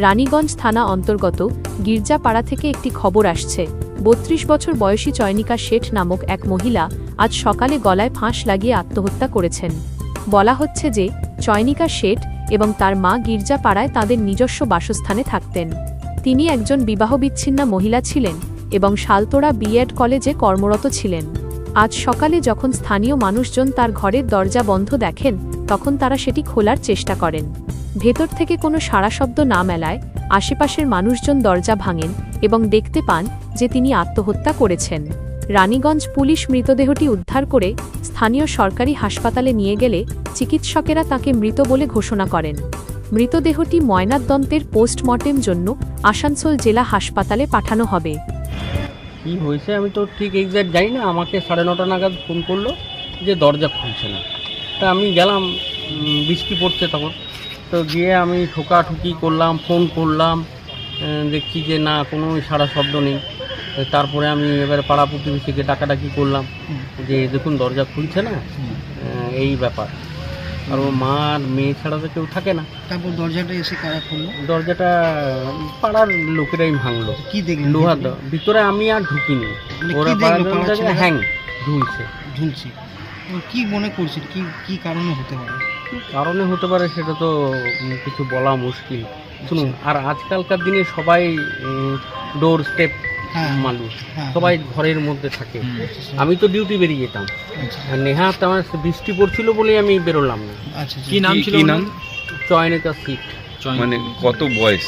রানীগঞ্জ থানা অন্তর্গত গির্জাপাড়া থেকে একটি খবর আসছে। ৩২ বছর বয়সী চয়নিকা শেঠ নামক এক মহিলা আজ সকালে গলায় ফাঁস লাগিয়ে আত্মহত্যা করেছেন। বলা হচ্ছে যে চয়নিকা শেঠ এবং তার মা গির্জাপাড়ায় তাদের নিজস্ব বাসস্থানে থাকতেন। তিনি একজন বিবাহবিচ্ছিন্না মহিলা ছিলেন এবং শালতোড়া বিএড কলেজে কর্মরত ছিলেন। আজ সকালে যখন স্থানীয় মানুষজন তার ঘরের দরজা বন্ধ দেখেন, তখন তারা সেটি খোলার চেষ্টা করেন। ভেতর থেকে কোনো সাড়াশব্দ না মেলায় আশেপাশের মানুষজন দরজা ভাঙেন এবং দেখতে পান যে তিনি আত্মহত্যা করেছেন। রানীগঞ্জ পুলিশ মৃতদেহটি উদ্ধার করে স্থানীয় সরকারি হাসপাতালে নিয়ে গেলে চিকিৎসকেরা তাকে মৃত বলে ঘোষণা করেন। মৃতদেহটি ময়নাতদন্তের পোস্টমর্টেম জন্য আসানসোল জেলা হাসপাতালে পাঠানো হবে। কী হয়েছে আমি তো ঠিক এক্স্যাক্ট জানি না। আমাকে 9:30 নাগাদ ফোন করলো যে দরজা খুলছে না। তা আমি গেলাম, বৃষ্টি পড়ছে তখন। তো গিয়ে আমি ঠোকাঠুকি করলাম, ফোন করলাম, দেখছি যে না কোনো সাড়া শব্দ নেই। তারপরে আমি এবারে পাড়া প্রতিবেশীকে ডাকাডাকি করলাম যে দেখুন দরজা খুলছে না, এই ব্যাপার। আর ও মা আর মেয়ে ছাড়া তো কেউ থাকে না। তারপর দরজাটা এসে কারা খুললো? দরজাটা পাড়ার লোকেরাই ভাঙলো। কি দেখলেন? লোহার ভিতরে আমি আর ঢুকিনি। ওরা হ্যাং ঝুলছে। কি মনে করছেন কি কারণে হতে পারে? কারণে হতে পারে সেটা তো কিছু বলা মুশকিল। শুনুন, আর আজকালকার দিনে সবাই ডোর স্টেপ মানুষ, সবাই ঘরের মধ্যে থাকে। আমি তো ডিউটি বেরিয়ে যেতাম, আর নেহাত আমার বৃষ্টি পড়ছিল বলেই আমি বেরোলাম না। কি নাম ছিল? চয়নিকা শেঠ। মানে কত বয়স?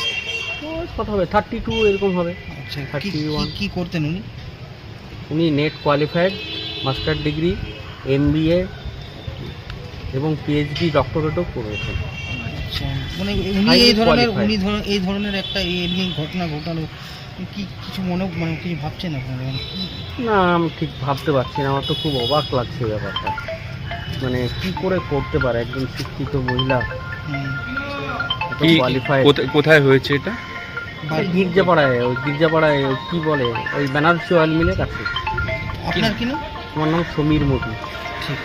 কত হবে? 32 এরকম হবে। 31। কি করতেন উনি? উনি net qualified, master degree, MBA এবং PhD ডক্টরেটও করেছেন। মানে উনি এই ধরনের একটা ঘটনা ঘটালো, কি কিছু কিছু ভাবছেন আপনারা? না, আমি ঠিক ভাবতে পারছি না। আমার তো খুব অবাক লাগছে ব্যাপারটা। মানে কি করে করতে পারে একজন শিক্ষিত মহিলা, কোথায় হয়েছে এটা? গির্জাপাড়ায়। ওই গির্জাপাড়ায় কি বলে, ওই বেনারসি অয়েল মিলের কাছে। আপনার কি নাম? আমার নাম সমীর মোদী। ঠিক।